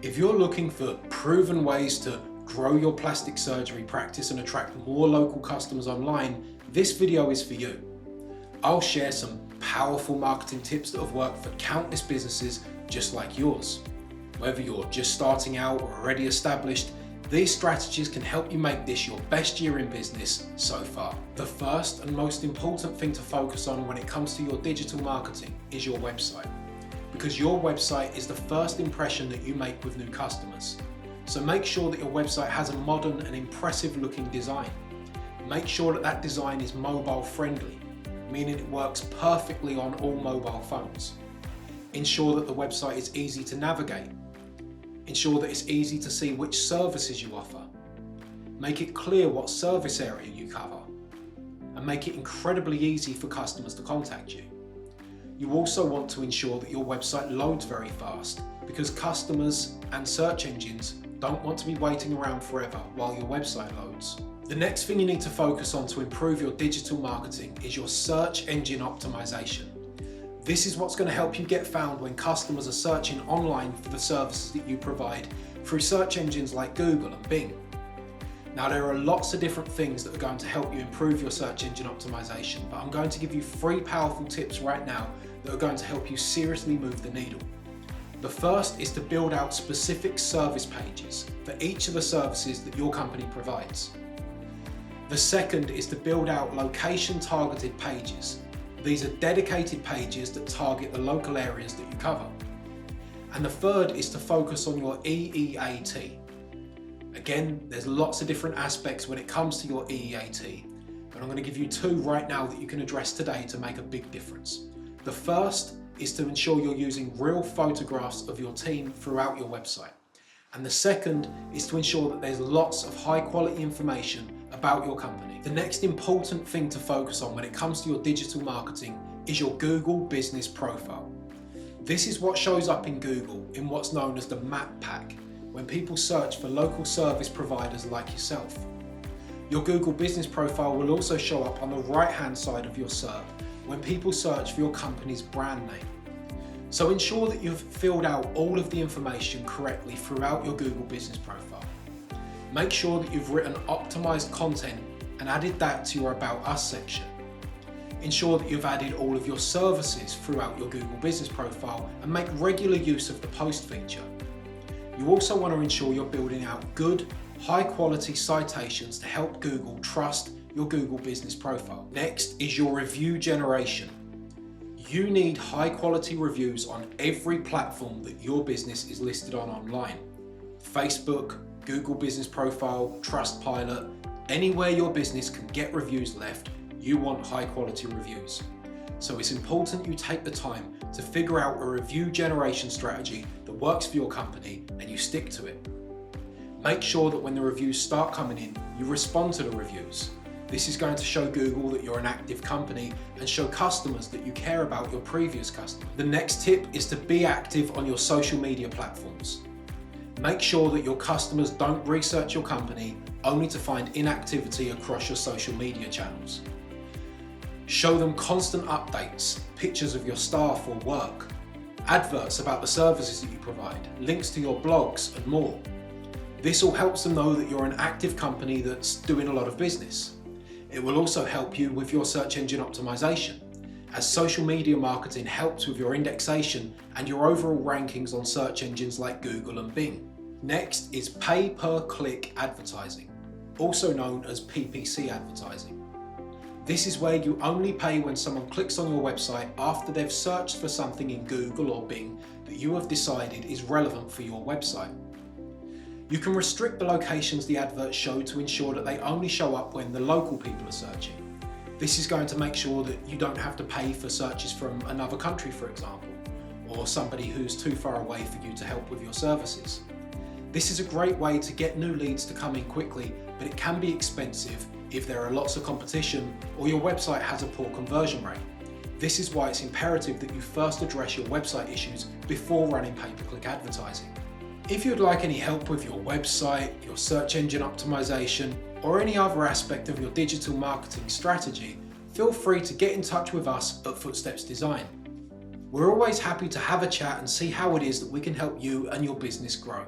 If you're looking for proven ways to grow your plastic surgery practice and attract more local customers online, this video is for you. I'll share some powerful marketing tips that have worked for countless businesses just like yours. Whether you're just starting out or already established, these strategies can help you make this your best year in business so far. The first and most important thing to focus on when it comes to your digital marketing is your website, because your website is the first impression that you make with new customers. So make sure that your website has a modern and impressive looking design. Make sure that that design is mobile friendly, meaning it works perfectly on all mobile phones. Ensure that the website is easy to navigate. Ensure that it's easy to see which services you offer. Make it clear what service area you cover. And make it incredibly easy for customers to contact you. You also want to ensure that your website loads very fast, because customers and search engines don't want to be waiting around forever while your website loads. The next thing you need to focus on to improve your digital marketing is your search engine optimization. This is what's going to help you get found when customers are searching online for the services that you provide through search engines like Google and Bing. Now, there are lots of different things that are going to help you improve your search engine optimization, but I'm going to give you 3 powerful tips right now that are going to help you seriously move the needle. The first is to build out specific service pages for each of the services that your company provides. The second is to build out location targeted pages. These are dedicated pages that target the local areas that you cover. And the third is to focus on your EEAT. Again, there's lots of different aspects when it comes to your EEAT, but I'm going to give you 2 right now that you can address today to make a big difference. The first is to ensure you're using real photographs of your team throughout your website. And the second is to ensure that there's lots of high quality information about your company. The next important thing to focus on when it comes to your digital marketing is your Google business profile. This is what shows up in Google in what's known as the map pack when people search for local service providers like yourself. Your Google business profile will also show up on the right hand side of your SERP when people search for your company's brand name. So ensure that you've filled out all of the information correctly throughout your Google business profile. Make sure that you've written optimized content and added that to your About Us section. Ensure that you've added all of your services throughout your Google business profile and make regular use of the post feature. You also want to ensure you're building out good, high quality citations to help Google trust your Google business profile. Next is your review generation. You need high quality reviews on every platform that your business is listed on online. Facebook, Google business profile, Trustpilot, anywhere your business can get reviews left, you want high quality reviews. So it's important you take the time to figure out a review generation strategy that works for your company and you stick to it. Make sure that when the reviews start coming in, you respond to the reviews. This is going to show Google that you're an active company and show customers that you care about your previous customer. The next tip is to be active on your social media platforms. Make sure that your customers don't research your company only to find inactivity across your social media channels. Show them constant updates, pictures of your staff or work, adverts about the services that you provide, links to your blogs and more. This all helps them know that you're an active company that's doing a lot of business. It will also help you with your search engine optimization, as social media marketing helps with your indexation and your overall rankings on search engines like Google and Bing. Next is pay-per-click advertising, also known as PPC advertising. This is where you only pay when someone clicks on your website after they've searched for something in Google or Bing that you have decided is relevant for your website. You can restrict the locations the adverts show to ensure that they only show up when the local people are searching. This is going to make sure that you don't have to pay for searches from another country, for example, or somebody who's too far away for you to help with your services. This is a great way to get new leads to come in quickly, but it can be expensive if there are lots of competition or your website has a poor conversion rate. This is why it's imperative that you first address your website issues before running pay-per-click advertising. If you'd like any help with your website, your search engine optimization, or any other aspect of your digital marketing strategy, feel free to get in touch with us at Footsteps Design. We're always happy to have a chat and see how it is that we can help you and your business grow.